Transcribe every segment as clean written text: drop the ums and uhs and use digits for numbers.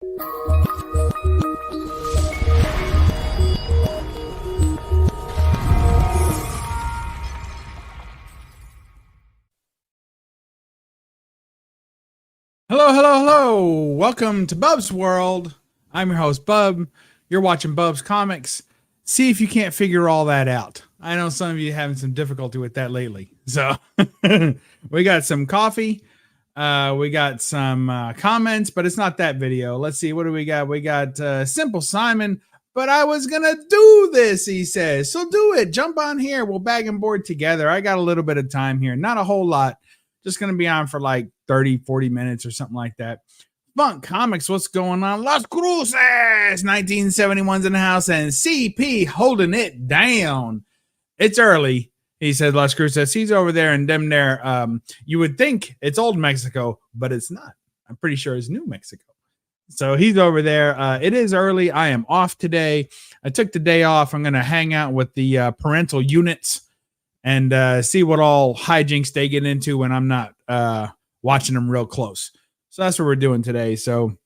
Hello, hello, hello. Welcome to Bub's World. I'm your host, Bub. You're watching Bub's Comics. See if you can't figure all that out. I know some of you are having some difficulty with that lately. So we got some coffee. We got some comments, but it's not that video. Let's see. What do we got? We got Simple Simon. But I was going to do this, he says. So do it. Jump on here. We'll bag and board together. I got a little bit of time here. Not a whole lot. Just going to be on for like 30, 40 minutes or something like that. Funk Comics, what's going on? Las Cruces, 1971's in the house, and CP holding it down. It's early, he said. Las Cruces, he's over there and them there. You would think it's old Mexico, but it's not. I'm pretty sure it's New Mexico. So he's over there. It is early. I am off today. I took the day off. I'm going to hang out with the parental units and see what all hijinks they get into when I'm not watching them real close. So that's what we're doing today. So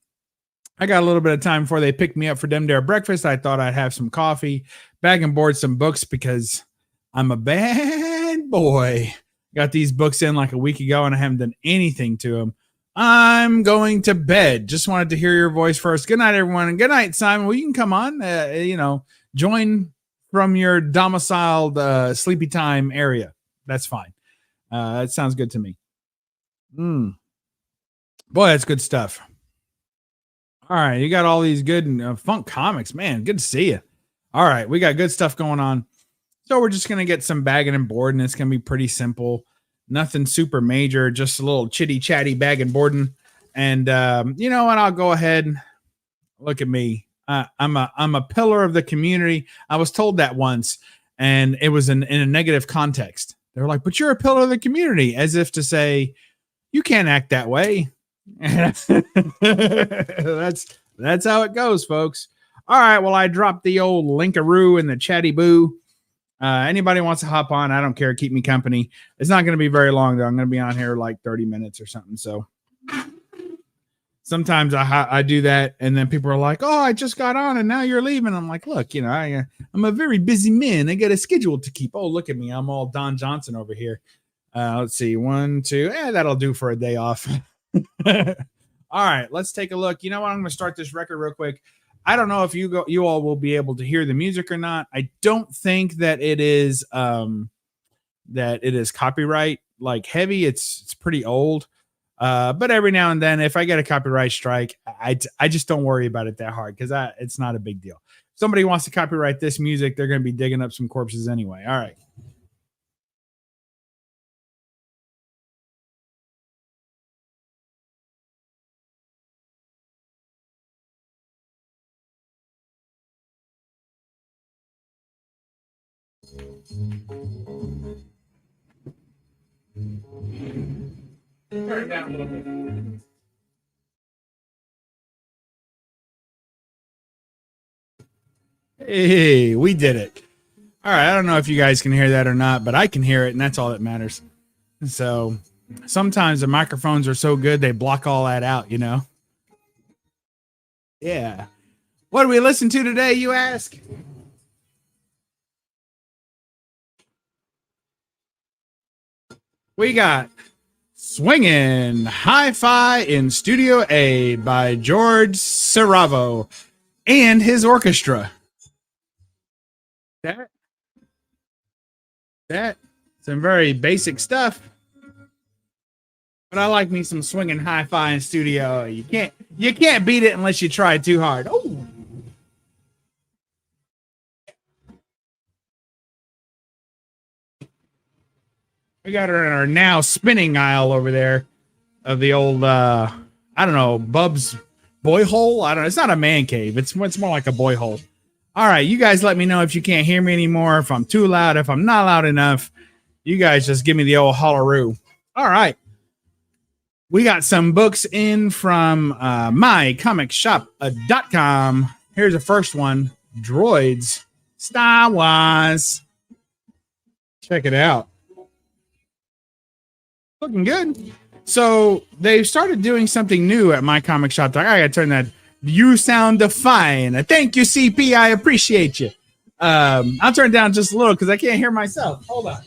I got a little bit of time before they pick me up for them there breakfast. I thought I'd have some coffee, bag and board some books because I'm a bad boy. Got these books in like a week ago and I haven't done anything to them. I'm going to bed. Just wanted to hear your voice first. Good night, everyone. And good night, Simon. Well, you can come on, join from your domiciled sleepy time area. That's fine. That sounds good to me. Boy, that's good stuff. All right, you got all these good funk comics, man. Good to see you. All right, we got good stuff going on. So we're just gonna get some bagging and boarding. It's gonna be pretty simple, nothing super major, just a little chitty chatty bag and boarding. And you know what? I'll go ahead. Look at me. I'm a pillar of the community. I was told that once, and it was in a negative context. They were like, "But you're a pillar of the community," as if to say, "You can't act that way." That's how it goes, folks. All right. Well, I dropped the old linkaroo in the chatty boo. Anybody wants to hop on? I don't care. Keep me company. It's not going to be very long though. I'm going to be on here like 30 minutes or something. So sometimes I do that, and then people are like, "Oh, I just got on, and now you're leaving." I'm like, "Look, I'm a very busy man. I got a schedule to keep." Oh, look at me. I'm all Don Johnson over here. Let's see. 1, 2. That'll do for a day off. All right, let's take a look. You know what? I'm going to start this record real quick. I don't know if you all will be able to hear the music or not. I don't think that it is copyright like heavy. It's pretty old. But every now and then, if I get a copyright strike, I just don't worry about it that hard because it's not a big deal. If somebody wants to copyright this music, they're going to be digging up some corpses anyway. All right. Turn it down a little bit. Hey, we did it. All right, I don't know if you guys can hear that or not, but I can hear it, and that's all that matters. So sometimes the microphones are so good, they block all that out, Yeah. What do we listen to today, you ask? We got Swingin' Hi-Fi in Studio A by George Saravo and his orchestra. That's some very basic stuff. But I like me some swinging hi-fi in studio. You can't beat it unless you try too hard. Oh. We got her in our now spinning aisle over there of the old I don't know, Bub's boy hole. I don't know. It's not a man cave. It's more like a boy hole. All right, you guys let me know if you can't hear me anymore, if I'm too loud, if I'm not loud enough. You guys just give me the old holleroo. All right. We got some books in from mycomicshop.com. Here's the first one, Droids, Star Wars. Check it out. Looking good. So they've started doing something new at mycomicshop.com. I gotta turn You sound fine. Thank you, CP. I appreciate you. I'll turn down just a little because I can't hear myself. Hold on.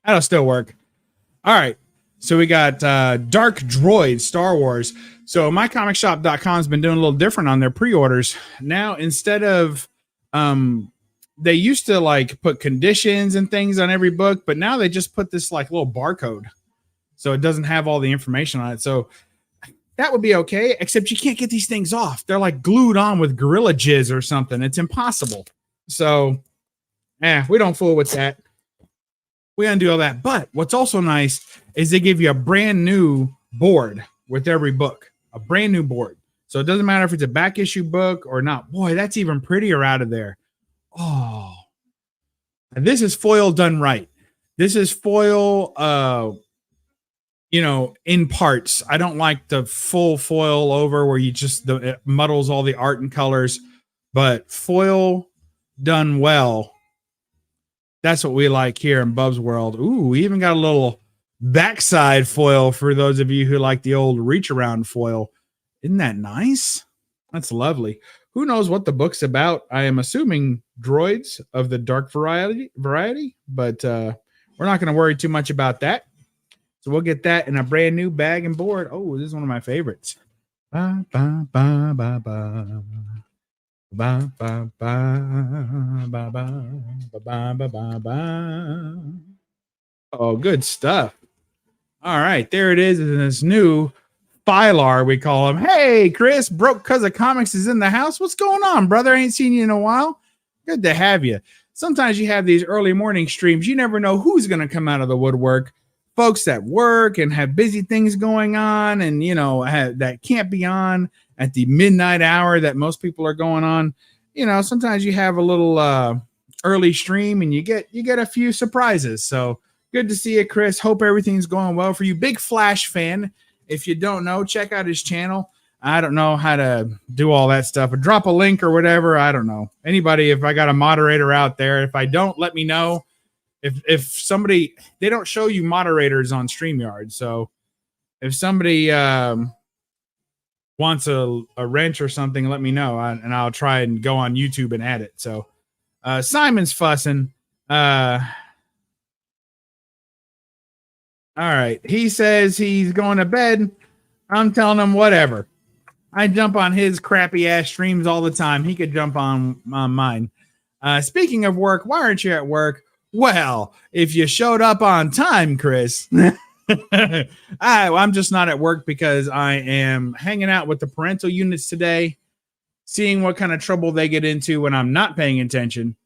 That'll still work. All right. So we got Dark Droid Star Wars. So mycomicshop.com has been doing a little different on their pre-orders. Now, instead of they used to like put conditions and things on every book, but now they just put this like little barcode. So it doesn't have all the information on it. So that would be okay, except you can't get these things off. They're like glued on with Gorilla Jizz or something. It's impossible. So, we don't fool with that. We undo all that. But what's also nice is they give you a brand new board with every book, a brand new board. So it doesn't matter if it's a back issue book or not. Boy, that's even prettier out of there. Oh, and this is foil done right. This is foil, in parts. I don't like the full foil over where it muddles all the art and colors, but foil done well. That's what we like here in Bub's World. Ooh, we even got a little backside foil for those of you who like the old reach around foil. Isn't that nice? That's lovely. Who knows what the book's about? I am assuming droids of the dark variety, but we're not going to worry too much about that. So we'll get that in a brand new bag and board. Oh, this is one of my favorites. Ba, ba, ba, ba, ba. Ba, ba, ba, ba, ba, ba, ba, ba, ba. Oh, good stuff. All right, there it is in this new Filar, we call him. Hey, Chris, Broke Cuz of Comics is in the house. What's going on, brother? I ain't seen you in a while. Good to have you. Sometimes you have these early morning streams. You never know who's going to come out of the woodwork. Folks that work and have busy things going on and, that can't be on at the midnight hour that most people are going on. Sometimes you have a little early stream and you get a few surprises. So good to see you, Chris. Hope everything's going well for you. Big Flash fan. If you don't know, check out his channel. I don't know how to do all that stuff. Or drop a link or whatever. I don't know. Anybody, if I got a moderator out there, if I don't, let me know. If somebody, they don't show you moderators on StreamYard. So if somebody wants a wrench or something, let me know. And I'll try and go on YouTube and add it. So Simon's fussing. All right. He says he's going to bed. I'm telling him whatever. I jump on his crappy ass streams all the time. He could jump on mine. Speaking of work, why aren't you at work? Well, if you showed up on time, Chris. I'm just not at work because I am hanging out with the parental units today, seeing what kind of trouble they get into when I'm not paying attention.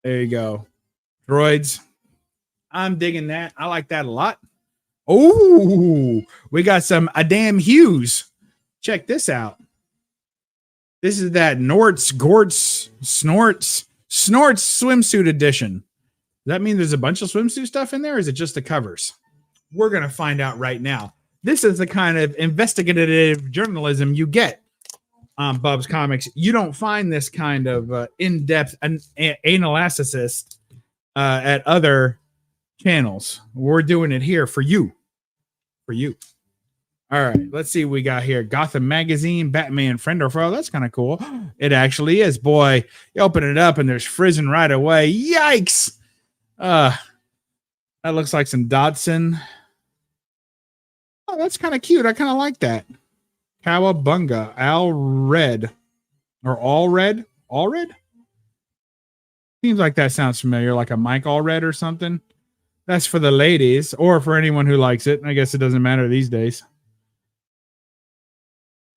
There you go. Droids. I'm digging that. I like that a lot. Oh, we got some Adam Hughes. Check this out. This is that Snorts swimsuit edition. Does that mean there's a bunch of swimsuit stuff in there, or is it just the covers? We're going to find out right now. This is the kind of investigative journalism you get on Bub's Comics. You don't find this kind of in-depth analysis at other channels. We're doing it here for you. For you. All right, let's see what we got here. Gotham Magazine, Batman Friend or Foe. That's kind of cool. It actually is. Boy, you open it up and there's Frizzin right away. Yikes! That looks like some Dodson. Oh, that's kind of cute. I kind of like that. Cowabunga, Al Red. Or All Red? All Red? Seems like that sounds familiar, like a Mike Allred or something. That's for the ladies, or for anyone who likes it. I guess it doesn't matter these days.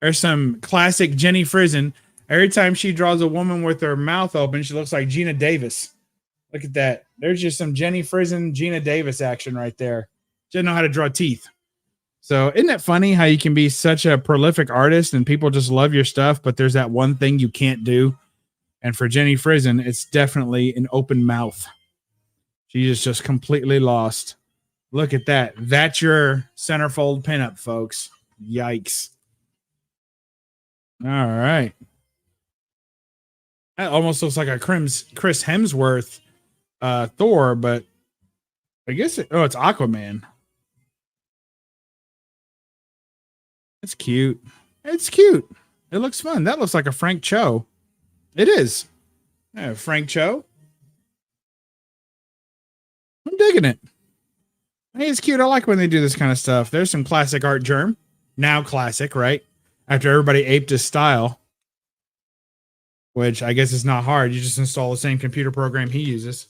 There's some classic Jenny Frizen. Every time she draws a woman with her mouth open, she looks like Gina Davis. Look at that. There's just some Jenny Frizen, Gina Davis action right there. She doesn't know how to draw teeth. So isn't it funny how you can be such a prolific artist and people just love your stuff, but there's that one thing you can't do? And for Jenny Frizen, it's definitely an open mouth. She is just completely lost. Look at that. That's your centerfold pinup, folks. Yikes. All right. That almost looks like a Chris Hemsworth Thor, but I guess oh, it's Aquaman. It's cute. It's cute. It looks fun. That looks like a Frank Cho. It is. Yeah, Frank Cho. I'm digging it. Hey, it's cute. I like when they do this kind of stuff. There's some classic art germ. Now classic, right? After everybody aped his style, which I guess is not hard. You just install the same computer program he uses.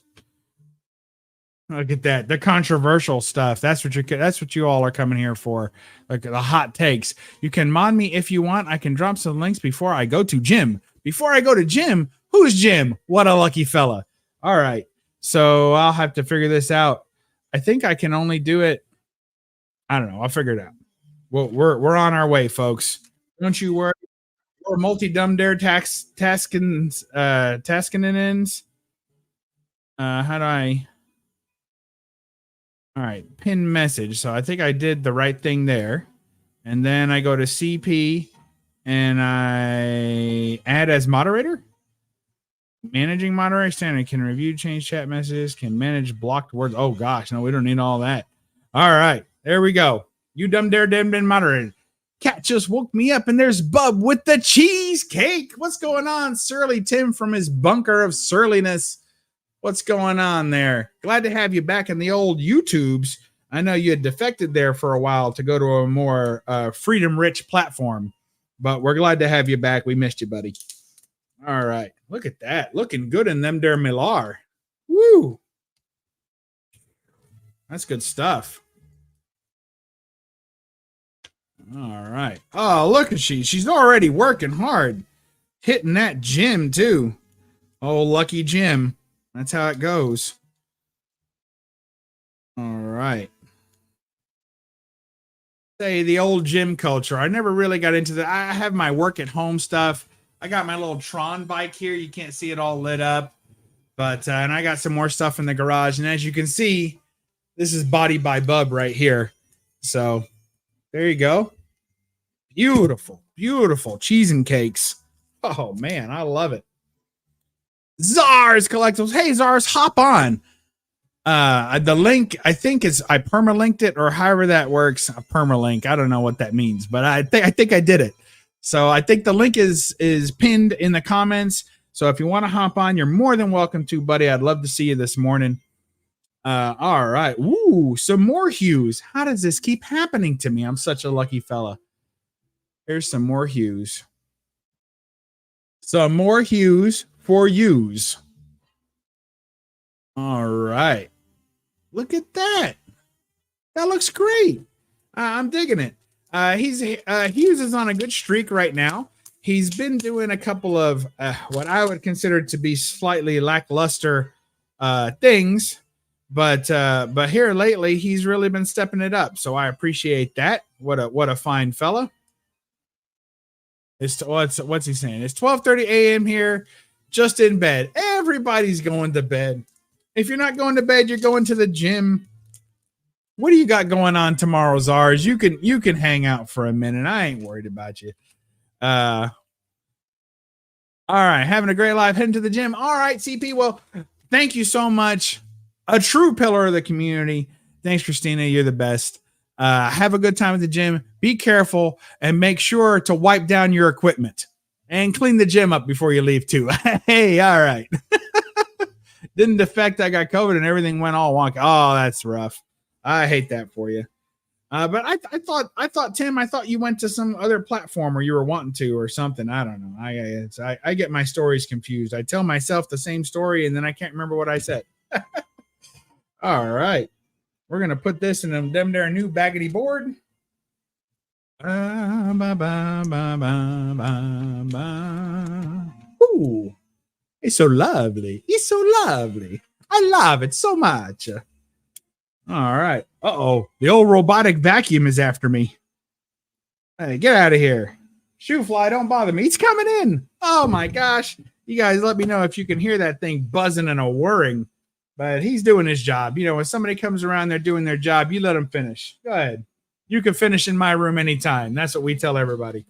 Look at that. The controversial stuff. That's what you all are coming here for. Like the hot takes. You can mod me if you want. I can drop some links before I go to gym. Before I go to gym, who's Jim? What a lucky fella. All right. So I'll have to figure this out. I think I can only do it. I don't know. I'll figure it out. Well, we're on our way, folks. Don't you worry. We're multi-dumb dare tasking ends. How do I? All right, pin message. So I think I did the right thing there. And then I go to CP and I add as moderator. Managing moderator standard can review, change chat messages, can manage blocked words. Oh gosh, no, we don't need all that. All right, there we go. You dumb dare been moderated. Cat just woke me up and there's Bub with the cheesecake. What's going on? Surly Tim from his bunker of surliness. What's going on there? Glad to have you back in the old YouTubes. I know you had defected there for a while to go to a more freedom-rich platform, but we're glad to have you back. We missed you, buddy. All right. Look at that. Looking good in them there Millar. Woo. That's good stuff. All right. Oh, look at she's already working hard. Hitting that gym, too. Oh, lucky Jim. That's how it goes. All right. Say the old gym culture. I never really got into that. I have my work at home stuff. I got my little Tron bike here. You can't see it all lit up, but and I got some more stuff in the garage. And as you can see, this is Body by Bub right here. So there you go. Beautiful, beautiful cheese and cakes. Oh man, I love it. Czars Collectibles. Hey Czars, hop on. The link, I think I permalinked it or however that works. A permalink. I don't know what that means, but I think I did it. So I think the link is pinned in the comments. So if you want to hop on, you're more than welcome to, buddy. I'd love to see you this morning. All right. Ooh, some more hues. How does this keep happening to me? I'm such a lucky fella. Here's some more hues. Some more hues for use. All right. Look at that. That looks great. I'm digging it. Hughes is on a good streak right now. He's been doing a couple of what I would consider to be slightly lackluster things, but here lately he's really been stepping it up. So I appreciate that. What a fine fella. What's he saying? It's 12:30 a.m. here, just in bed. Everybody's going to bed. If you're not going to bed, you're going to the gym. What do you got going on tomorrow, Czars? You can hang out for a minute. I ain't worried about you. All right, having a great life, heading to the gym. All right, CP. Well, thank you so much. A true pillar of the community. Thanks, Christina. You're the best. Have a good time at the gym. Be careful and make sure to wipe down your equipment and clean the gym up before you leave too. Hey, all right. Didn't defect. I got COVID and everything went all wonky. Oh, that's rough. I hate that for you. But I thought, Tim, I thought you went to some other platform or you were wanting to or something. I don't know. I get my stories confused. I tell myself the same story and then I can't remember what I said. All right. We're going to put this in them there new baggedy board. Ooh. It's so lovely. It's so lovely. I love it so much. All right. Uh-oh. The old robotic vacuum is after me. Hey, get out of here. Shoe fly, don't bother me. It's coming in. Oh, my gosh. You guys let me know if you can hear that thing buzzing and a whirring. But he's doing his job. You know, when somebody comes around, they're doing their job. You let them finish. Go ahead. You can finish in my room anytime. That's what we tell everybody.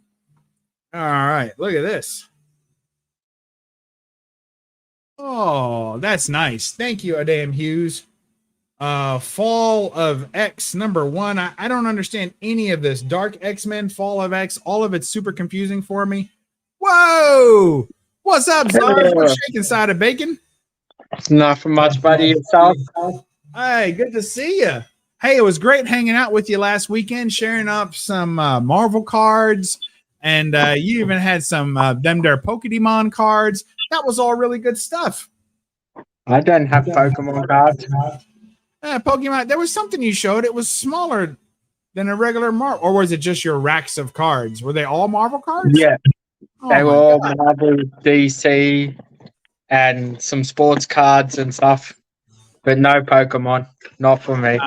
All right. Look at this. Oh, that's nice. Thank you, Adam Hughes. Fall of X #1. I don't understand any of this. Dark X-Men, Fall of X, all of it's super confusing for me. Whoa! What's up, Zarz? What's shaking, side of bacon? Nothing much, buddy. Yourself? Hey, good to see you. Hey, it was great hanging out with you last weekend, sharing up some Marvel cards, and you even had some them there Pokemon cards. That was all really good stuff. I don't have Pokemon cards. Pokemon. There was something you showed. It was smaller than a regular Marvel, or was it just your racks of cards? Were they all Marvel cards? Yeah, Oh they were my all God. Marvel, DC, and some sports cards and stuff. But no Pokemon. Not for me.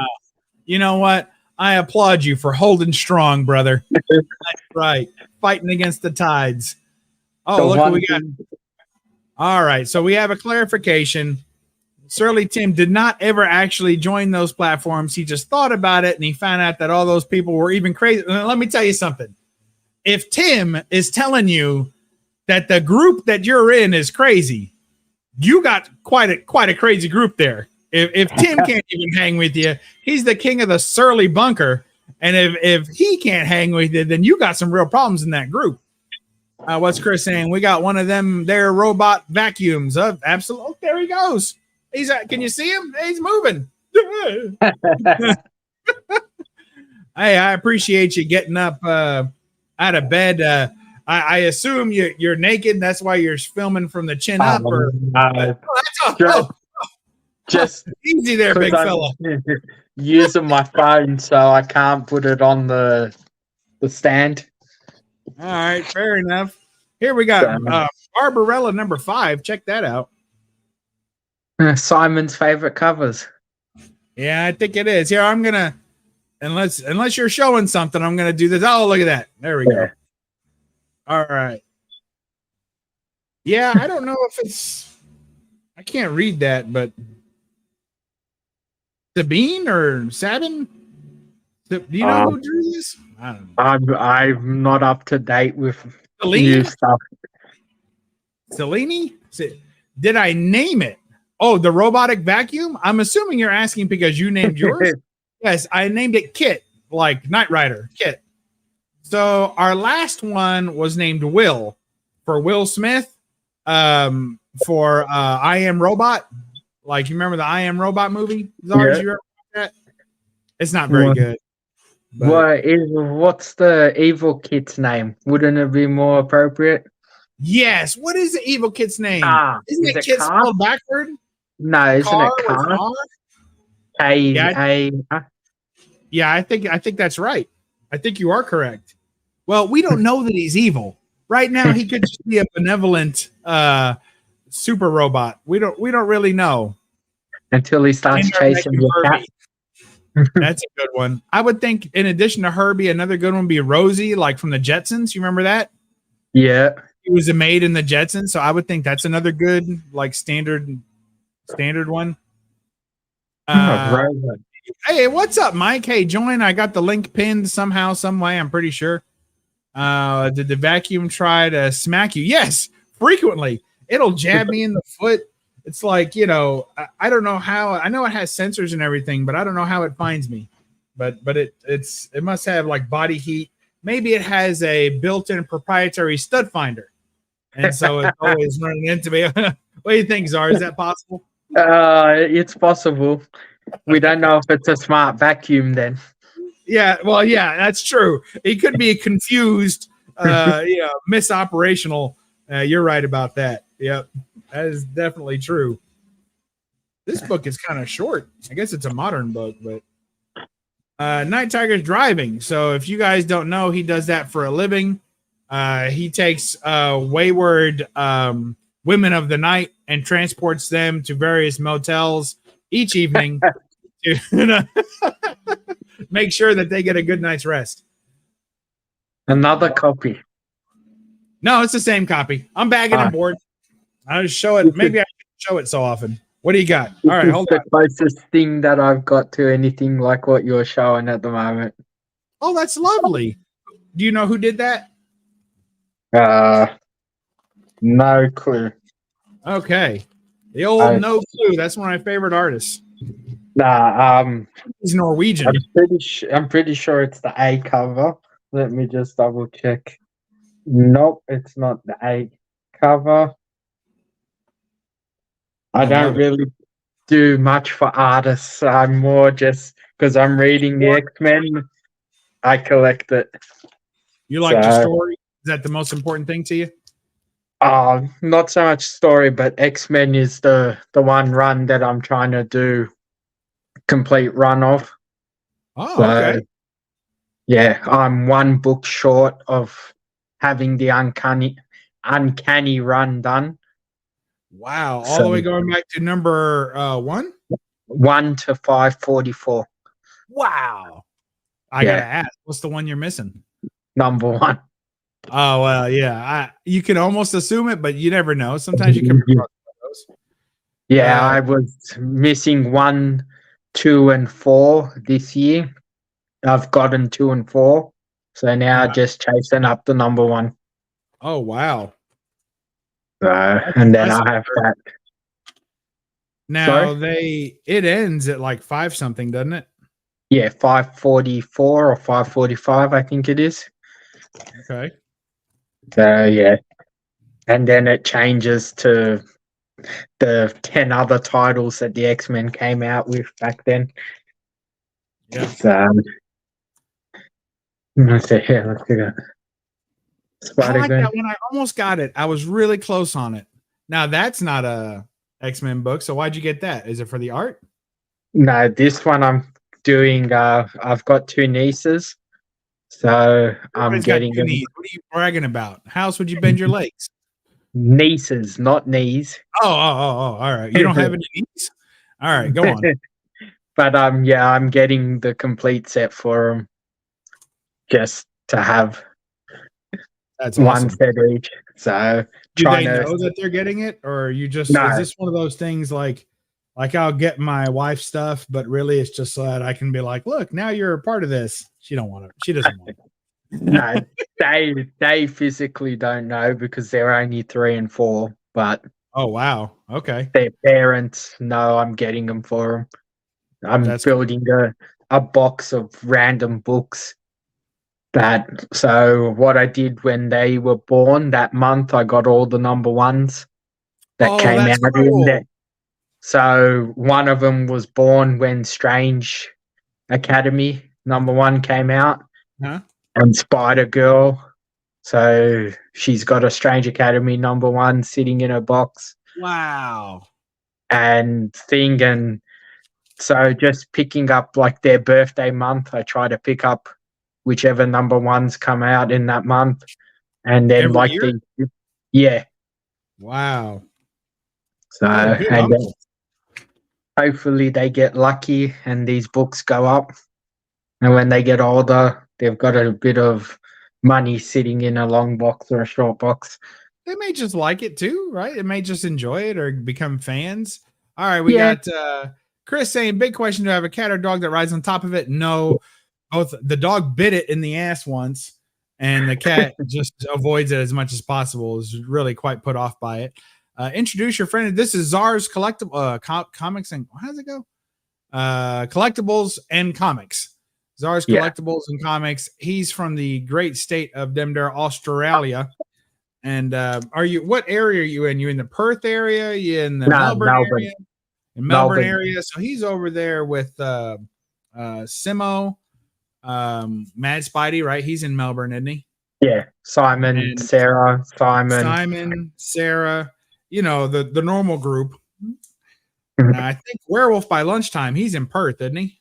You know what? I applaud you for holding strong, brother. That's right. Fighting against the tides. Oh, The look what one we got. thing- All right. So we have a clarification. Surly Tim did not ever actually join those platforms. He just thought about it and he found out that all those people were even crazy. Let me tell you something. If Tim is telling you that the group that you're in is crazy, you got quite a crazy group there. If Tim can't even hang with you, he's the king of the surly bunker. And if he can't hang with you, then you got some real problems in that group. What's Chris saying? We got one of them there robot vacuums. Absolutely. Oh, there he goes. He's can you see him? He's moving. Hey, I appreciate you getting up out of bed. I assume you're naked. That's why you're filming from the chin up. Just easy there, big fella. Using my phone, so I can't put it on the stand. All right, fair enough. Here we got Barbarella #5. Check that out. Simon's favorite covers. Yeah, I think it is. Here, I'm gonna unless you're showing something, I'm gonna do this. Oh, look at that. There we go. All right. Yeah, I don't know if it's I can't read that, but Sabine or Sabin? Do you know who drew this? I don't know. I'm not up to date with Celine? new stuff. Cellini? Did I name it? Oh, the robotic vacuum? I'm assuming you're asking because you named yours. Yes, I named it Kit, like Knight Rider, Kit. So our last one was named Will for Will Smith. For I Am Robot. Like you remember the I Am Robot movie? Zarz, you ever watch that? It's not very good. What's the evil kid's name? Wouldn't it be more appropriate? Yes. What is the evil kid's name? Isn't it Kid Car? spelled backward? No, isn't it Car? Yeah, I think that's right. I think you are correct. Well, we don't know that he's evil. Right now, he could just be a benevolent super robot. We don't really know. Until he starts chasing your cat. That's a good one. I would think in addition to Herbie, another good one would be Rosie, like from the Jetsons. You remember that? Yeah. He was a maid in the Jetsons, so I would think that's another good, like standard one. Hey, what's up, Mike? Hey, join. I got the link pinned somehow, some way. I'm pretty sure. Did the vacuum try to smack you? Yes, frequently. It'll jab me in the foot. It's like, I don't know how. I know it has sensors and everything, but I don't know how it finds me. But it must have like body heat. Maybe it has a built-in proprietary stud finder, and so it's always running into me. What do you think, Zar? Is that possible? It's possible. We don't know if it's a smart vacuum then. Yeah, well, yeah, that's true. It could be confused, misoperational. You're right about that. Yep, that is definitely true. This book is kind of short. I guess it's a modern book, but Night Tiger's driving. So if you guys don't know, he does that for a living. He takes wayward women of the night and transports them to various motels each evening to make sure that they get a good night's rest. Another copy. No, it's the same copy. I'm bagging on board. I'll just show it. Maybe I shouldn't show it so often. What do you got? All right, hold on. The closest thing that I've got to anything like what you're showing at the moment. Oh, that's lovely. Do you know who did that? No clue. Okay. The old No Clue. That's one of my favorite artists. Nah, He's Norwegian. I'm pretty sure it's the A cover. Let me just double check. Nope, it's not the A cover. I don't love it. really do much for artists. I'm more just because I'm reading the X-Men. I collect it. You like the So, story? Is that the most important thing to you? not so much story, but X-Men is the one run that I'm trying to do complete run of. Oh, So okay. yeah, I'm one book short of having the uncanny run done. Wow. All So the way going back to number 1? 1 to 544. Wow. I gotta Yeah, ask, what's the one you're missing? number one. Oh well, yeah. You can almost assume it, but you never know. Sometimes you come across those. Yeah, I was missing 1, 2, and 4 this year. I've gotten 2 and 4. So now Wow. just chasing up the number one. Oh wow. So, That's and then I impressive. have that. Now Sorry? it ends at like 5 something, doesn't it? Yeah, 544 or 545, I think it is. Okay. So yeah. And then it changes to the 10 other titles that the X-Men came out with back then. Yeah. So let's see here, let's see that. I like Spider-Gwen. that one. I almost got it. I was really close on it. Now that's not a X-Men book, so why'd you get that? Is it for the art? No, this one I'm doing I've got 2 nieces, so I'm Everybody's got getting 2 them knees. What are you bragging about? How else would you bend your legs? nieces, not knees. Oh, all right. You don't have any knees? All right, go on. But yeah, I'm getting the complete set for them just to have That's one awesome. set each. So Do trying they to know that they're getting it, or you just is no, this one of those things like I'll get my wife stuff, but really it's just so that I can be like, look, now you're a part of this. She don't want it. She doesn't want it. no, they physically don't know because they're only 3 and 4, but Oh wow. Okay. their parents know I'm getting them for them. I'm That's cool. building a box of random books that so what I did when they were born that month, I got all the number ones that Oh, came out that's in there. cool. So one of them was born when Strange Academy number 1 came out Huh? and Spider Girl. So she's got a Strange Academy number 1 sitting in her box Wow. and thing. And so just picking up like their birthday month, I try to pick up whichever number 1s come out in that month. And then Every like year? yeah. Wow. So, What a good and then uncle. hopefully they get lucky and these books go up. And when they get older, they've got a bit of money sitting in a long box or a short box. They may just like it too, right? They may just enjoy it or become fans. All right, we Yeah. got Chris saying, big question: do I have a cat or dog that rides on top of it? No, both. The dog bit it in the ass once, and the cat just avoids it as much as possible. Is really quite put off by it. Introduce your friend. This is Czar's collectible comics and how does it go? Collectibles and comics. Czar's Yeah. collectibles and comics. He's from the great state of Demdare, Australia. And are you? What area are you in? You in the Perth area? Are you in the No, Melbourne Melbourne. area? In Melbourne Melbourne. area. So he's over there with Simo, Mad Spidey, right? He's in Melbourne, isn't he? Yeah. Simon, And Sarah, Simon. Simon, Sarah, the normal group. Mhm. Now I think Werewolf by Lunchtime. He's in Perth, isn't he?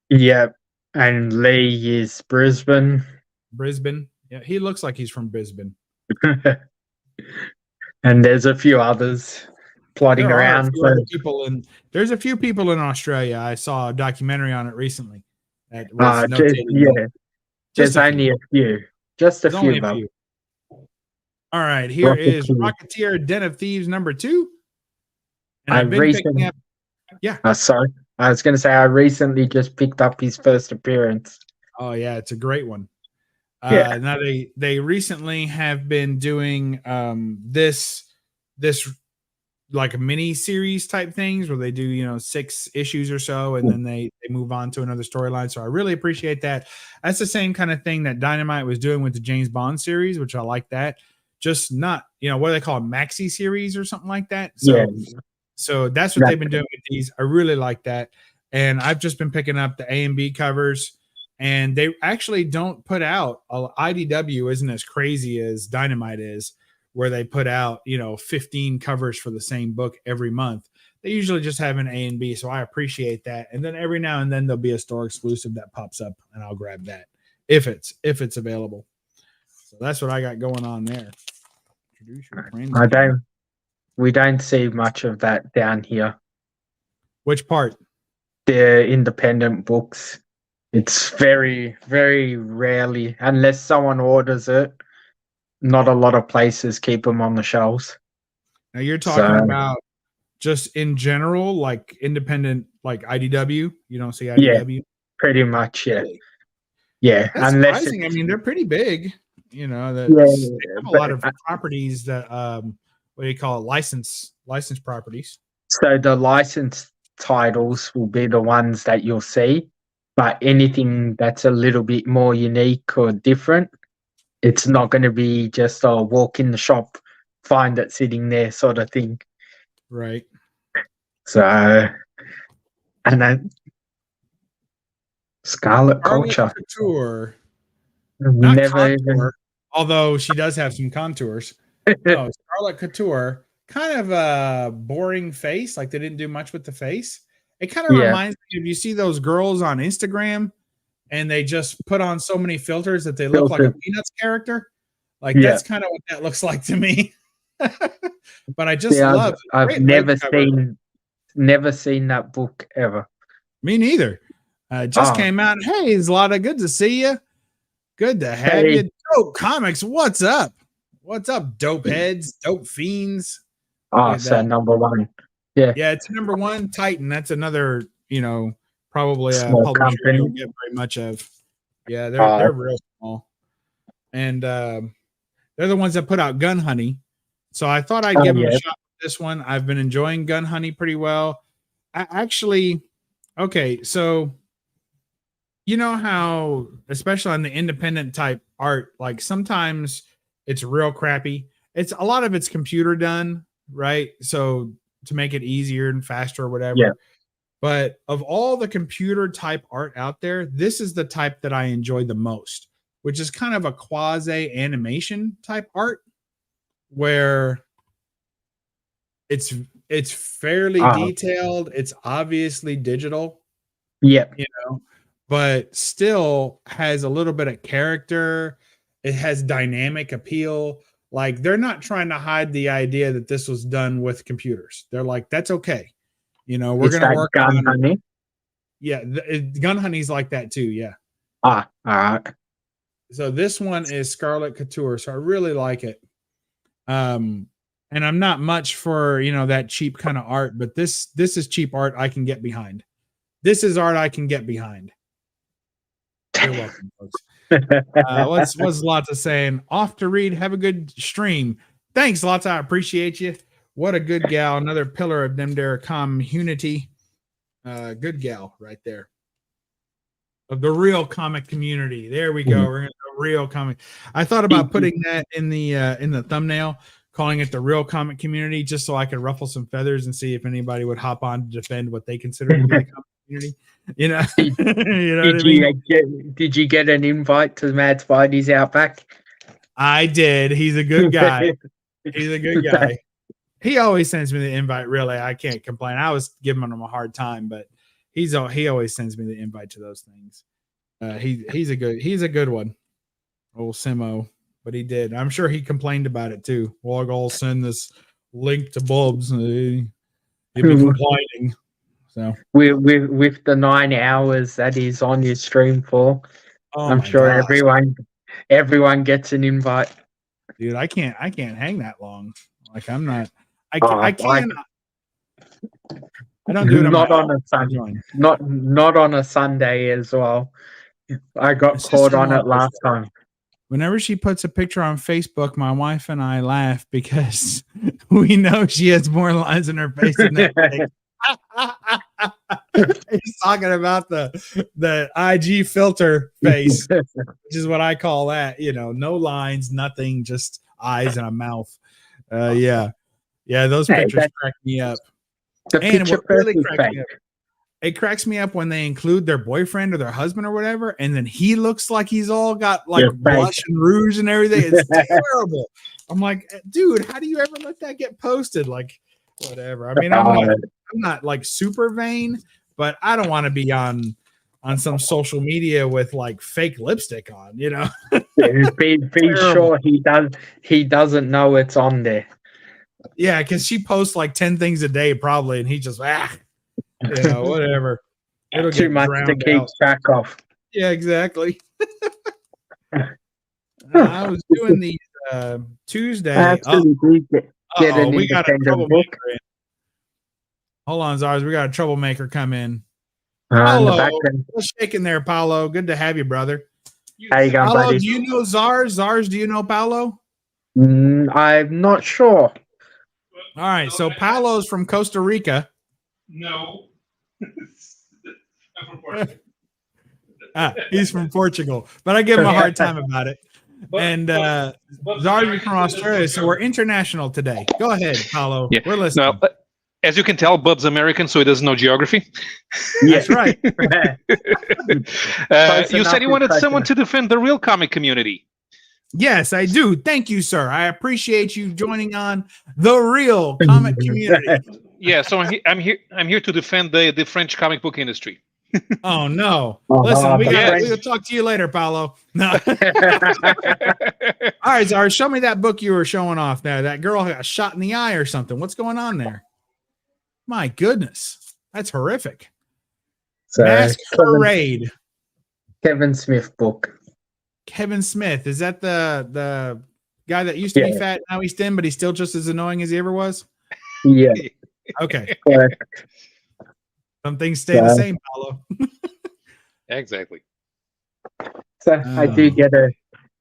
Yeah. And Lee is Brisbane. Brisbane. Yeah, he looks like he's from Brisbane. And there's a few others plodding There are a around. few other people in. There's a few people in Australia. I saw a documentary on it recently that was notating that. Yeah, Just there's a few. only a few. Just a There's only few, a though. few. All right, here is Rocketeer. Rocketeer Den of Thieves number 2. And I I've been picking recently, up. Yeah. sorry, I was going to say I recently just picked up his first appearance. Oh yeah, it's a great one. Yeah, Now they recently have been doing this like mini series type things where they do 6 issues or so, and then they move on to another storyline. So I really appreciate that. That's the same kind of thing that Dynamite was doing with the James Bond series, which I like that. Just not what do they call it, maxi series or something like that. So that's what they've been doing with these. I really like that, and I've just been picking up the A and B covers, and they actually don't put out IDW isn't as crazy as Dynamite is, where they put out 15 covers for the same book every month. They usually just have an A and B, so I appreciate that. And then every now and then there'll be a store exclusive that pops up, and I'll grab that if it's available. So that's what I got going on there. Introduce your friends. We don't see much of that down here. Which part? The independent books. It's very, very rarely, unless someone orders it. Not a lot of places keep them on the shelves. Now you're talking about just in general, like independent, like IDW. You don't see IDW. Yeah, pretty much. Yeah, really? Yeah. That's surprising. I mean, they're pretty big. They have a lot of properties that what do you call it? Licensed properties. So the licensed titles will be the ones that you'll see, but anything that's a little bit more unique or different, it's not going to be just a walk in the shop, find it sitting there sort of thing. Right. So, and then Scarlet Culture. Couture. Not never contour, although she does have some contours. No, Scarlet Couture, kind of a boring face. Like they didn't do much with the face. It kind of reminds me of, you see those girls on Instagram and they just put on so many filters that they look like a Peanuts character. Like that's kind of what that looks like to me. But I just love it. I've never seen that book ever. Me neither. It just came out. Hey, Zlata, good to see you. Good to have you. Dope Comics, what's up? What's up, dope heads, dope fiends? Oh, so number one. Yeah. Yeah, it's number one. Titan. That's another, probably a small publisher company. you don't get very much of. Yeah, they're real small. And they're the ones that put out Gun Honey. So I thought I'd give them a shot with this one. I've been enjoying Gun Honey pretty well. Okay, so you know how, especially on the independent type art, like sometimes it's real crappy. It's a lot of it's computer done, right? So to make it easier and faster or whatever. Yeah. But of all the computer type art out there, this is the type that I enjoy the most, which is kind of a quasi animation type art where it's fairly detailed. It's obviously digital. Yeah. But still has a little bit of character. It has dynamic appeal. Like they're not trying to hide the idea that this was done with computers. They're like, that's okay. We're going to work Gun Honey. Yeah. Gun Honey's like that too. Yeah. All right. So this one is Scarlet Couture. So I really like it. And I'm not much for, that cheap kind of art, but this is cheap art I can get behind. This is art I can get behind. You're welcome, folks. What's Lotta saying? Off to read. Have a good stream. Thanks, Lotta. I appreciate you. What a good gal. Another pillar of them there community. Good gal right there. Of the real comic community. There we go. We're gonna go real comic. I thought about putting that in the thumbnail, calling it the real comic community, just so I could ruffle some feathers and see if anybody would hop on to defend what they consider to be the comic community. Did you get an invite to Mad Spidey's Outback? I did. He's a good guy. He's a good guy. He always sends me the invite. Really, I can't complain. I was giving him a hard time, but he always sends me the invite to those things. He's a good one. Old Simo, but he did. I'm sure he complained about it too. Well, I'll send this link to Bubs. He'd be complaining. So with the 9 hours that he's on your stream for, I'm sure everyone gets an invite. Dude, I can't hang that long. Like I'm not. I don't do it not on a Sunday. Not on a Sunday as well. I got caught on it last time. whenever she puts a picture on Facebook, my wife and I laugh because we know she has more lines in her face than that. He's talking about the IG filter face, which is what I call that. No lines, nothing, just eyes and a mouth. Yeah, those pictures crack me up. The And picture what really perfect cracks fake. me up, it cracks me up when they include their boyfriend or their husband or whatever, and then he looks like he's all got like blush and rouge and everything. It's terrible. I'm like, dude, how do you ever let that get posted? Like, whatever. I mean, I'm not like super vain, but I don't want to be on some social media with like fake lipstick on, Be sure he doesn't know it's on there. Yeah, because she posts like 10 things a day probably, and he just whatever. It'll Too get much to drowned keep out. track of. Yeah, exactly. I was doing these Tuesday. Actually, we get an we got a independent troublemaker book. in. Hold on, Zars. We got a troublemaker come in. In the Paulo, back end. what's shaking there, Paulo? Good to have you, brother. How you going, Paulo, buddy? do you know Zars? Zars, do you know Paulo? I'm not sure. All right, so Paulo's from Costa Rica. No. I'm from Portugal. He's from Portugal, but I give him a hard time about it. And Zars is from Australia, so we're international today. Go ahead, Paulo. Yeah. We're listening. Now, as you can tell, Bub's American, so he doesn't know geography. That's right. You said you wanted someone to defend the real comic community. Yes, I do. Thank you, sir. I appreciate you joining on the real comic community. Yeah, so I'm here to defend the French comic book industry. Oh no! Listen, we'll talk to you later, Paulo. No. All right, Zara, show me that book you were showing off there. That girl got shot in the eye or something. What's going on there? My goodness, that's horrific. Mask Parade. Kevin Smith book. Kevin Smith, is that the guy that used to be fat, now he's thin, but he's still just as annoying as he ever was? Yeah. Okay. Correct. Some things stay the same, Paulo. Exactly. So I do get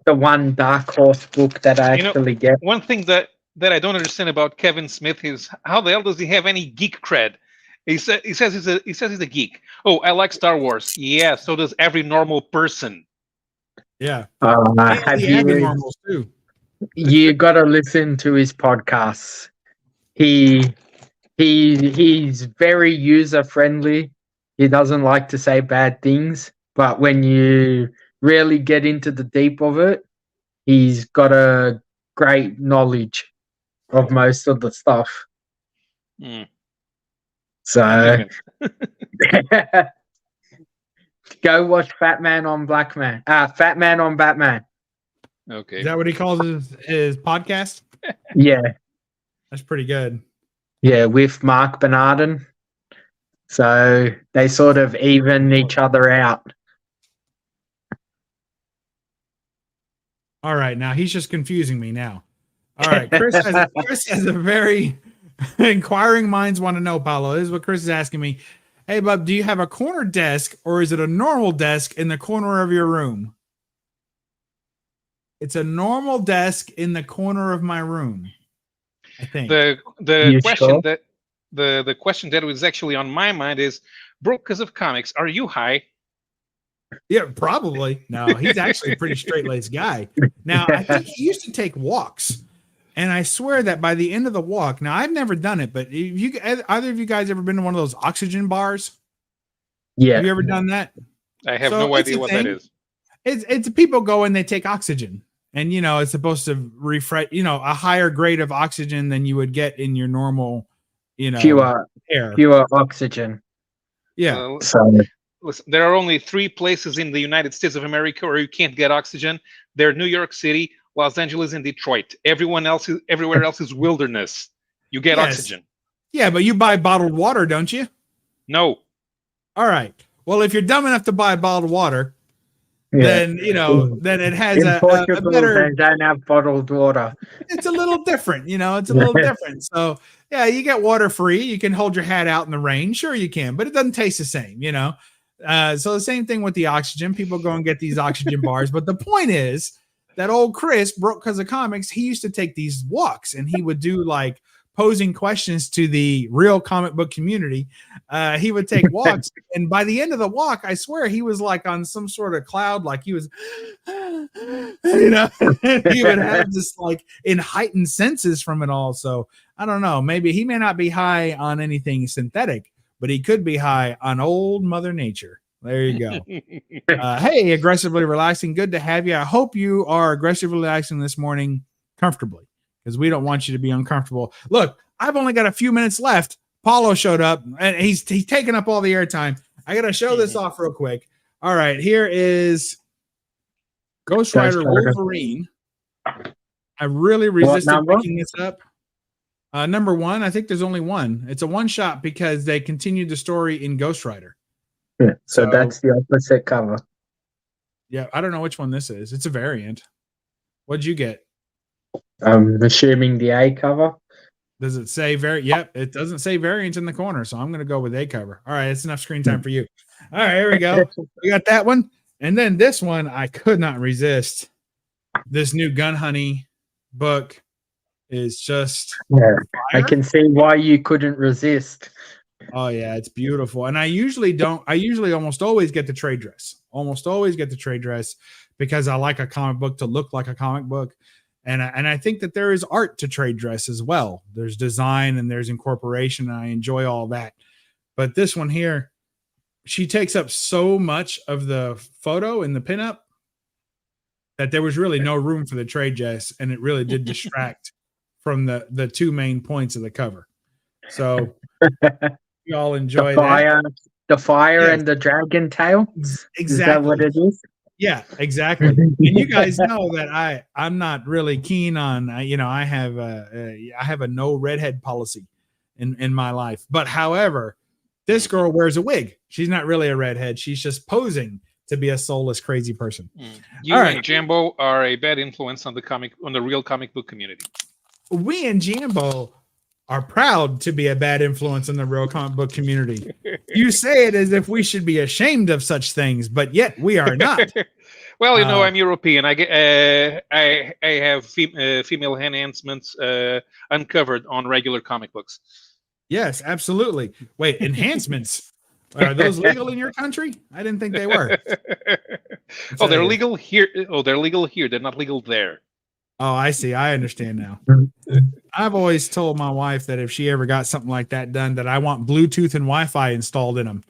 the one Dark Horse book that I actually get. One thing that I don't understand about Kevin Smith is how the hell does he have any geek cred? He says he's a geek. Oh, I like Star Wars. Yeah, so does every normal person. Yeah. Have you got to listen to his podcasts. He's very user friendly. He doesn't like to say bad things, but when you really get into the deep of it, he's got a great knowledge of most of the stuff. So go watch Fat Man on Black Man. Fat Man on Batman. Okay. Is that what he calls his podcast? Yeah. That's pretty good. Yeah, with Mark Bernardin. So they sort of even each other out. All right, now he's just confusing me now. All right, Chris has a very inquiring minds want to know, Paulo. This is what Chris is asking me. Hey, Bub, do you have a corner desk or is it a normal desk in the corner of your room? It's a normal desk in the corner of my room, I think. The question that the question that was actually on my mind is, bro, because of comics, are you high? Yeah, probably. No, he's actually a pretty straight-laced guy. Now, I think he used to take walks. And I swear that by the end of the walk, now I've never done it, but either of you guys ever been to one of those oxygen bars? Yeah. Have you ever done that? I have no idea what that is. It's people go and they take oxygen. And, it's supposed to refresh, a higher grade of oxygen than you would get in your normal, pure air. Pure oxygen. Yeah. Listen, there are only 3 places in the United States of America where you can't get oxygen. They're New York City, Los Angeles, and Detroit. Everywhere else is wilderness. You get oxygen. Yeah, but you buy bottled water, don't you? No. All right. Well, if you're dumb enough to buy bottled water, then then it has a better. They don't have bottled water. It's a little different, It's a little different. So yeah, you get water free. You can hold your hat out in the rain. Sure, you can, but it doesn't taste the same, So the same thing with the oxygen. People go and get these oxygen bars, but the point is that old Chris, broke because of comics, he used to take these walks and he would do like posing questions to the real comic book community. He would take walks, and by the end of the walk, I swear he was like on some sort of cloud, like he was, you know, he would have this like in heightened senses from it all. So I don't know, maybe he may not be high on anything synthetic, but he could be high on old Mother Nature. There you go. Hey, aggressively relaxing. Good to have you. I hope you are aggressively relaxing this morning comfortably, because we don't want you to be uncomfortable. Look, I've only got a few minutes left. Paulo showed up and he's taking up all the airtime. I got to show this off real quick. All right, here is Ghost Rider Wolverine. I really resisted picking this up. Number 1, I think there's only one. It's a one shot because they continued the story in Ghost Rider. Yeah, so that's the opposite cover. Yeah, I don't know which one this is. It's a variant. What'd you get? I'm assuming the A cover. Does it say Yep, it doesn't say variant in the corner, so I'm going to go with A cover. All right, it's enough screen time for you. All right, here we go. We got that one. And then this one, I could not resist. This new Gun Honey book is just fire. I can see why you couldn't resist. Oh yeah, it's beautiful. And I usually almost always get the trade dress. Almost always get the trade dress because I like a comic book to look like a comic book. And I think that there is art to trade dress as well. There's design and there's incorporation, and I enjoy all that. But this one here, she takes up so much of the photo in the pinup that there was really no room for the trade dress, and it really did distract from the two main points of the cover. So you all enjoy that. The fire and the dragon tail. Exactly. Is that what it is? Yeah, exactly. And you guys know that I'm not really keen on, I have a no redhead policy in my life. But however, this girl wears a wig. She's not really a redhead. She's just posing to be a soulless, crazy person. You and Jambo are a bad influence on the real comic book community. We and Jambo are proud to be a bad influence in the real comic book community. You say it as if we should be ashamed of such things, but yet we are not. Well, I'm European. I have female enhancements uncovered on regular comic books. Yes, absolutely. Wait, enhancements. Are those legal in your country? I didn't think they were. They're legal here. Oh, they're legal here. They're not legal there. Oh, I see. I understand now. I've always told my wife that if she ever got something like that done, that I want Bluetooth and Wi-Fi installed in them.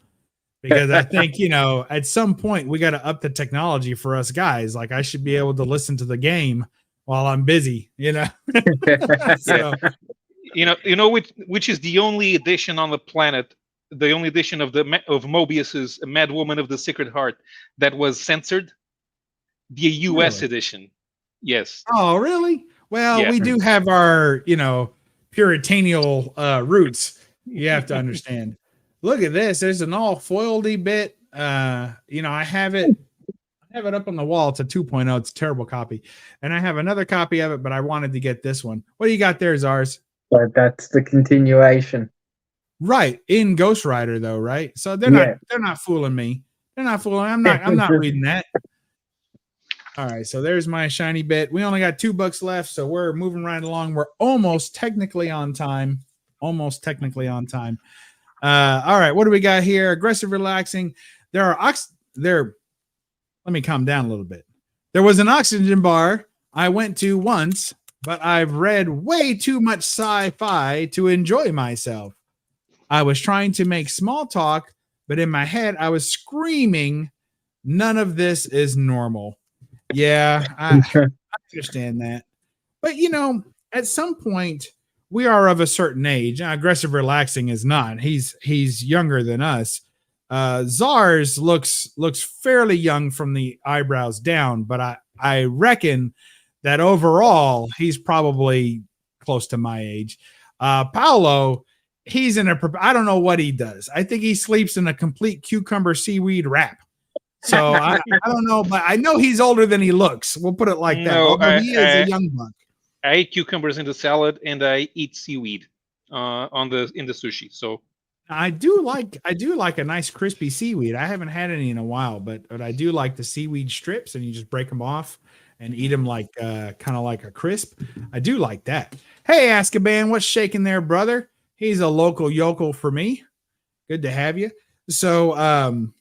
Because I think, at some point we got to up the technology for us guys. Like I should be able to listen to the game while I'm busy, So, which is the only edition on the planet, the only edition of Mobius's Mad Woman of the Sacred Heart that was censored? The US edition. Yes. Oh, really? Well, we do have our, puritanial roots. You have to understand. Look at this. There's an all foiledy bit. I have it up on the wall. It's a 2.0. It's a terrible copy. And I have another copy of it, but I wanted to get this one. What do you got there, Zars? But that's the continuation. Right. In Ghost Rider though, right? So they're not fooling me. They're not fooling. I'm not reading that. All right, so there's my shiny bit. We only got 2 books left, so we're moving right along. We're almost technically on time. All right, what do we got here? Aggressive relaxing. Let me calm down a little bit. There was an oxygen bar I went to once, but I've read way too much sci-fi to enjoy myself. I was trying to make small talk, but in my head I was screaming, none of this is normal. Yeah, I understand that. But, at some point, we are of a certain age. Aggressive relaxing is not. He's younger than us. Zars looks fairly young from the eyebrows down, but I reckon that overall, he's probably close to my age. Paolo, he's I don't know what he does. I think he sleeps in a complete cucumber seaweed wrap. So I don't know, but I know he's older than he looks. We'll put it like that. Although he is a young buck. I eat cucumbers in the salad, and I eat seaweed in the sushi. So I do like a nice crispy seaweed. I haven't had any in a while, but I do like the seaweed strips, and you just break them off, and eat them like kind of like a crisp. I do like that. Hey, Azkaban, what's shaking there, brother? He's a local yokel for me. Good to have you. So I don't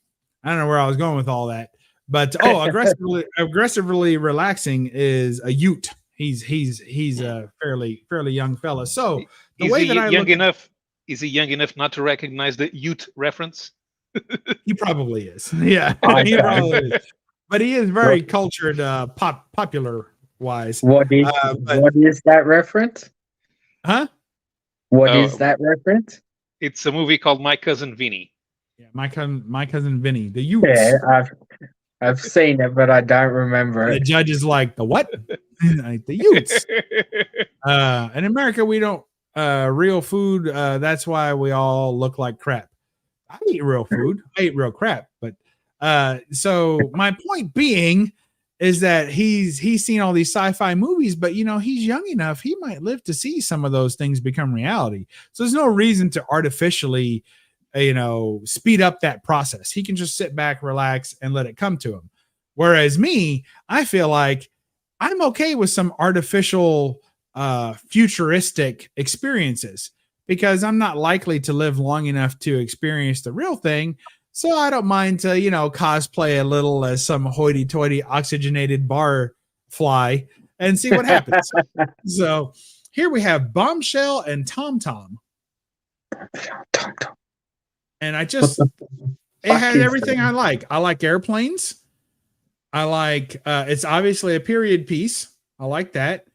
know where I was going with all that, but aggressively relaxing is a Ute. He's a fairly young fella. So the Is way he that I young look, enough? Is he young enough not to recognize the Ute reference? he probably is. Yeah, Okay. he probably is. But he is very cultured, popular wise. What is But what is that reference? huh? What Oh. is that reference? It's a movie called My Cousin Vinny. Yeah, my cousin Vinny, the Utes. Yeah, I've seen it, but I don't remember The it. judge is like the what? Like the Utes. In America, we don't real food. That's why we all look like crap. I eat real food. I eat real crap. But so my point being is that he's seen all these sci-fi movies, but he's young enough. He might live to see some of those things become reality. So there's no reason to artificially, speed up that process. He can just sit back, relax, and let it come to him. Whereas me, I feel like I'm okay with some artificial futuristic experiences because I'm not likely to live long enough to experience the real thing. So I don't mind to, cosplay a little as some hoity-toity oxygenated bar fly and see what happens. So here we have Bombshell and Tom Tom. And it has everything I like. I like airplanes. I like, it's obviously a period piece. I like that.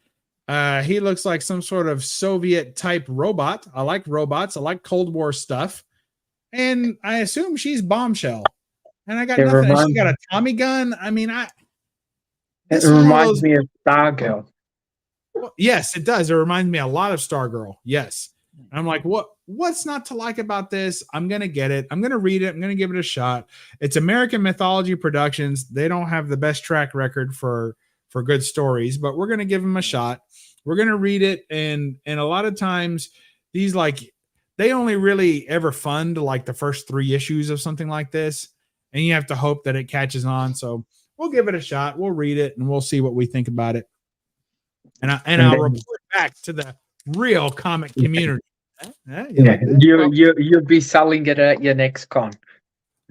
He looks like some sort of Soviet type robot. I like robots. I like Cold War stuff. And I assume she's Bombshell. And I got nothing. And she got a Tommy gun. I mean, it reminds me of Stargirl. Well, yes, it does. It reminds me a lot of Stargirl. Yes. And I'm like, what's not to like about this? I'm going to get it. I'm going to read it. I'm going to give it a shot. It's American Mythology Productions. They don't have the best track record for good stories, but we're going to give them a shot. We're going to read it. And a lot of times these, they only really ever fund like the first 3 issues of something like this. And you have to hope that it catches on. So we'll give it a shot. We'll read it and we'll see what we think about it. And I'll report back to the real comic community. You'll be selling it at your next con.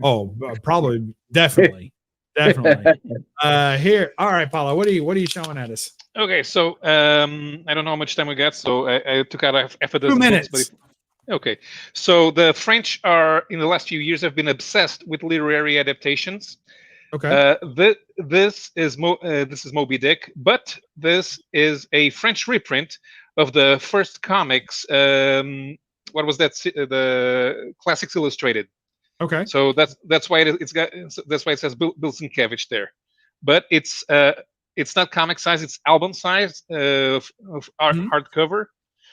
Oh, probably, definitely. Here, all right, Paula, what are you showing at us? Okay, so I don't know how much time we got, so I took out half a dozen 2 minutes. books, okay, so the French are in the last few years have been obsessed with literary adaptations. Okay, this is Moby Dick, but this is a French reprint of the first comics. What was that? The Classics Illustrated. okay. So that's why that's why it says Bill Sienkiewicz there, but it's not comic size; it's album size of art, hardcover,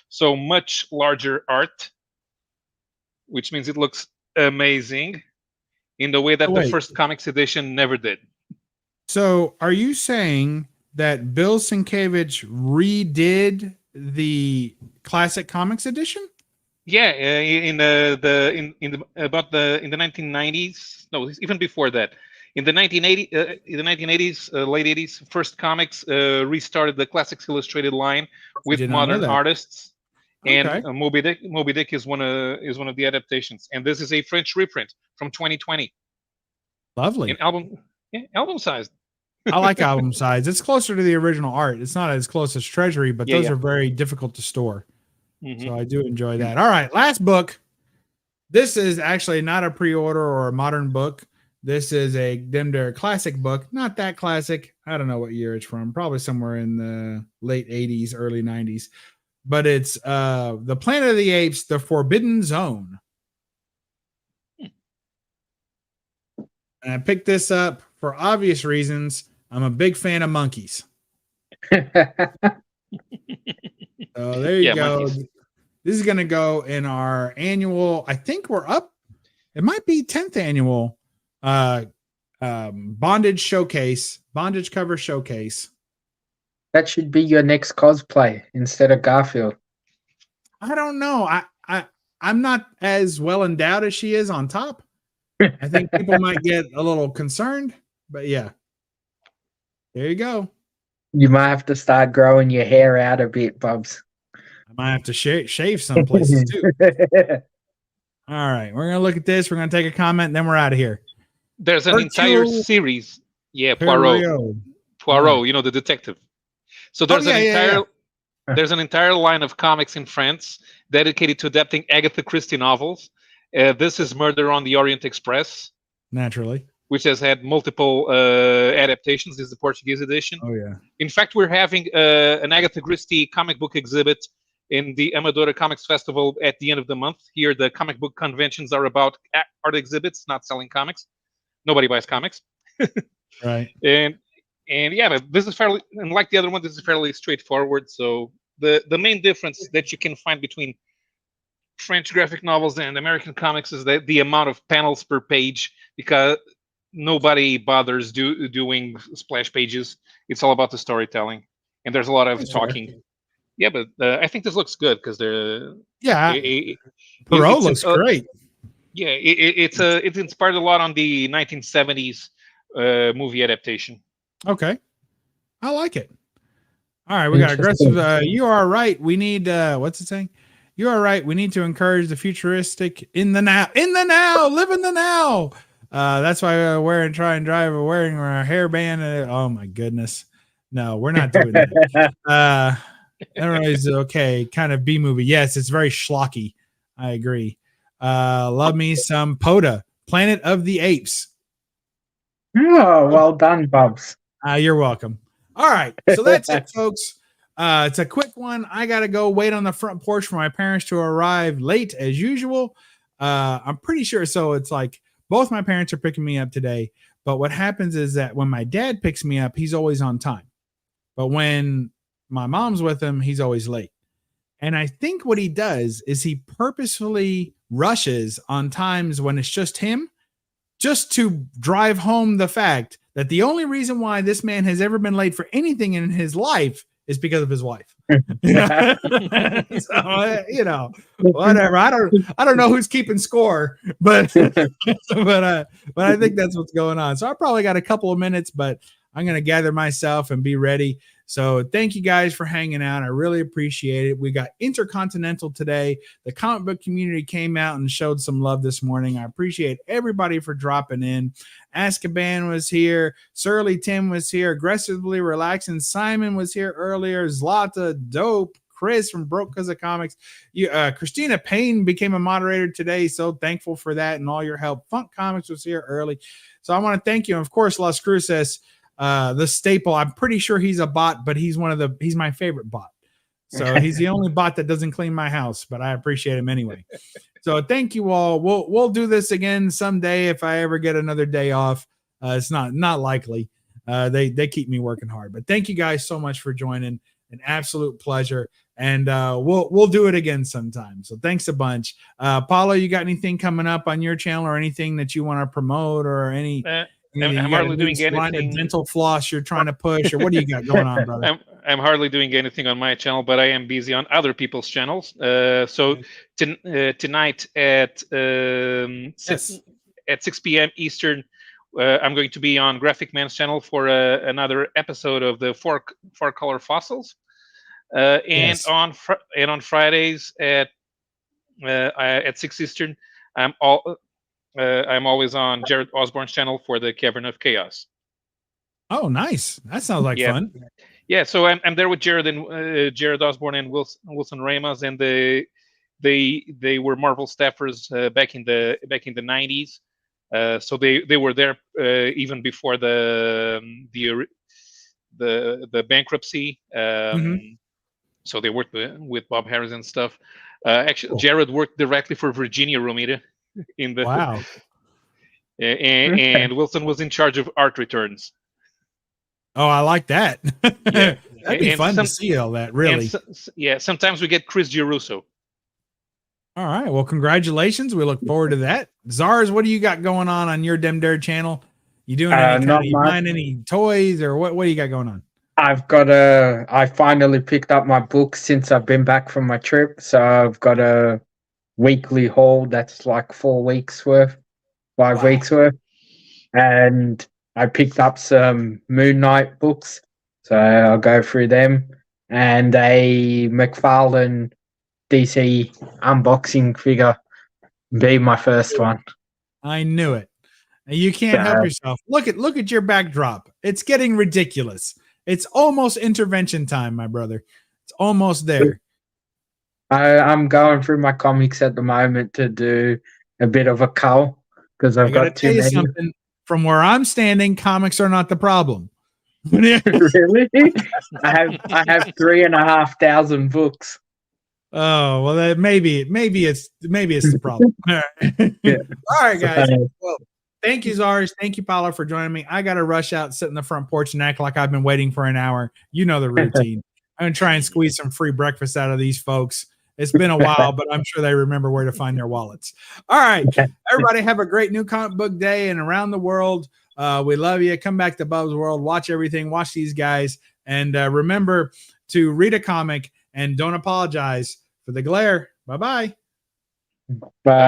so much larger art, which means it looks amazing in the way that the first comics edition never did. So, are you saying that Bill Sienkiewicz redid the classic comics edition? Yeah, in the 1990s, no, even before that, in the 1980s, late 80s, First Comics restarted the Classics Illustrated line with modern artists, and Moby Dick is one of the adaptations, and this is a French reprint from 2020. Lovely. In album size. I like album size. It's closer to the original art. It's not as close as Treasury, but those are very difficult to store. So I do enjoy that. All right, last book. This is actually not a pre-order or a modern book. This is a Demdare classic book. Not that classic. I don't know what year it's from. Probably somewhere in the late 80s, early 90s. But it's The Planet of the Apes, The Forbidden Zone. And I picked this up for obvious reasons. I'm a big fan of monkeys. So there you go. Monkeys. This is going to go in our annual, I think we're up. It might be 10th annual bondage cover showcase. That should be your next cosplay instead of Garfield. I don't know. I'm not as well endowed as she is on top. I think people might get a little concerned, but yeah. There you go. You might have to start growing your hair out a bit, Bubs. I might have to shave some places too. All right, we're gonna look at this. We're gonna take a comment, and then we're out of here. There's an entire Hercule series. Yeah, Poirot. Right. You know, the detective. So there's yeah. there's an entire line of comics in France dedicated to adapting Agatha Christie novels. This is Murder on the Orient Express, Naturally. which has had multiple adaptations. This is the Portuguese edition. Oh yeah. In fact, we're having an Agatha Christie comic book exhibit in the Amadora Comics Festival at the end of the month. Here, the comic book conventions are about art exhibits, not selling comics. Nobody buys comics. Right. And yeah, but this is fairly, and like the other one, this is fairly straightforward. So the main difference that you can find between French graphic novels and American comics is that the amount of panels per page, because nobody bothers doing splash pages. It's all about the storytelling, and there's a lot of talking. Yeah, but I think this looks good because they're Perot looks great. Yeah, it's inspired a lot on the 1970s movie adaptation. Okay, I like it. All right, we got aggressive. You are right. We need what's it saying? You are right. We need to encourage the futuristic in the now. In the now, live in the now. That's why we're wearing our hairband. Oh my goodness. No, we're not doing that. Everybody's okay. Kind of B movie. Yes, it's very schlocky. I agree. Love me some POTA, Planet of the Apes. Oh, well done, Bubs. You're welcome. All right. So that's it, folks. It's a quick one. I got to go wait on the front porch for my parents to arrive late as usual. I'm pretty sure. So it's like both my parents are picking me up today. But what happens is that when my dad picks me up, he's always on time. But when my mom's with him, he's always late. And I think what he does is he purposefully rushes on times when it's just him, just to drive home the fact that the only reason why this man has ever been late for anything in his life is because of his wife. So, whatever. I don't know who's keeping score, but but I think that's what's going on. So I probably got a couple of minutes, but I'm going to gather myself and be ready. So thank you guys for hanging out. I really appreciate it. We got Intercontinental today. The comic book community came out and showed some love this morning. I appreciate everybody for dropping in. Azkaban was here. Surly Tim was here. Aggressively Relaxing Simon was here earlier. Zlata, Dope, Chris from Broke Cause of Comics. Christina Payne became a moderator today. So thankful for that and all your help. Funk Comics was here early. So I want to thank you. And of course, Las Cruces, the staple. I'm pretty sure he's a bot, but he's my favorite bot. So he's the only bot that doesn't clean my house, but I appreciate him anyway. So thank you all. We'll do this again someday if I ever get another day off. It's not likely. They keep me working hard, but thank you guys so much for joining. An absolute pleasure. And we'll do it again sometime. So thanks a bunch. Paulo, you got anything coming up on your channel or anything that you want to promote or any? I'm hardly doing anything. Dental floss you're trying to push, or what do you got going on, brother? I'm hardly doing anything on my channel, but I am busy on other people's channels. So tonight at 6 p.m. Eastern, I'm going to be on Graphic Man's channel for another episode of the Four Color Fossils, and on Fridays at 6 Eastern, I'm always on Jared Osborne's channel for the Cavern of Chaos. Oh, nice! That sounds like fun. Yeah, so I'm there with Jared and Jared Osborne and Wilson Ramos, and they were Marvel staffers back in the 90s. So they were there even before the bankruptcy. So they worked with Bob Harris and stuff. Actually, Jared worked directly for Virginia Romita. Wow. And Wilson was in charge of art returns. Oh, I like that. Yeah. That'd be fun to see all that, really. Sometimes we get Chris Girusso. All right. Well, congratulations. We look forward to that. Zars, what do you got going on your Demdare channel? You doing you buying any toys or what do you got going on? I finally picked up my books since I've been back from my trip. So I've got a weekly haul that's like 4 weeks worth, 5 weeks worth. And I picked up some Moon Knight books. So I'll go through them. And a McFarlane DC unboxing figure be my first one. I knew it. You can't help yourself. Look at your backdrop. It's getting ridiculous. It's almost intervention time, my brother. It's almost there. I'm going through my comics at the moment to do a bit of a cull because I've got too many. Something. From where I'm standing, comics are not the problem. Really? I have 3,500 books. Oh well, that maybe it's the problem. All right, Yeah. All right, guys. Well, thank you, Zars. Thank you, Paula, for joining me. I got to rush out, sit in the front porch, and act like I've been waiting for an hour. You know the routine. I'm gonna try and squeeze some free breakfast out of these folks. It's been a while, but I'm sure they remember where to find their wallets. All right, everybody, have a great new comic book day and around the world. We love you. Come back to Bub's World. Watch everything. Watch these guys, and remember to read a comic and don't apologize for the glare. Bye-bye. But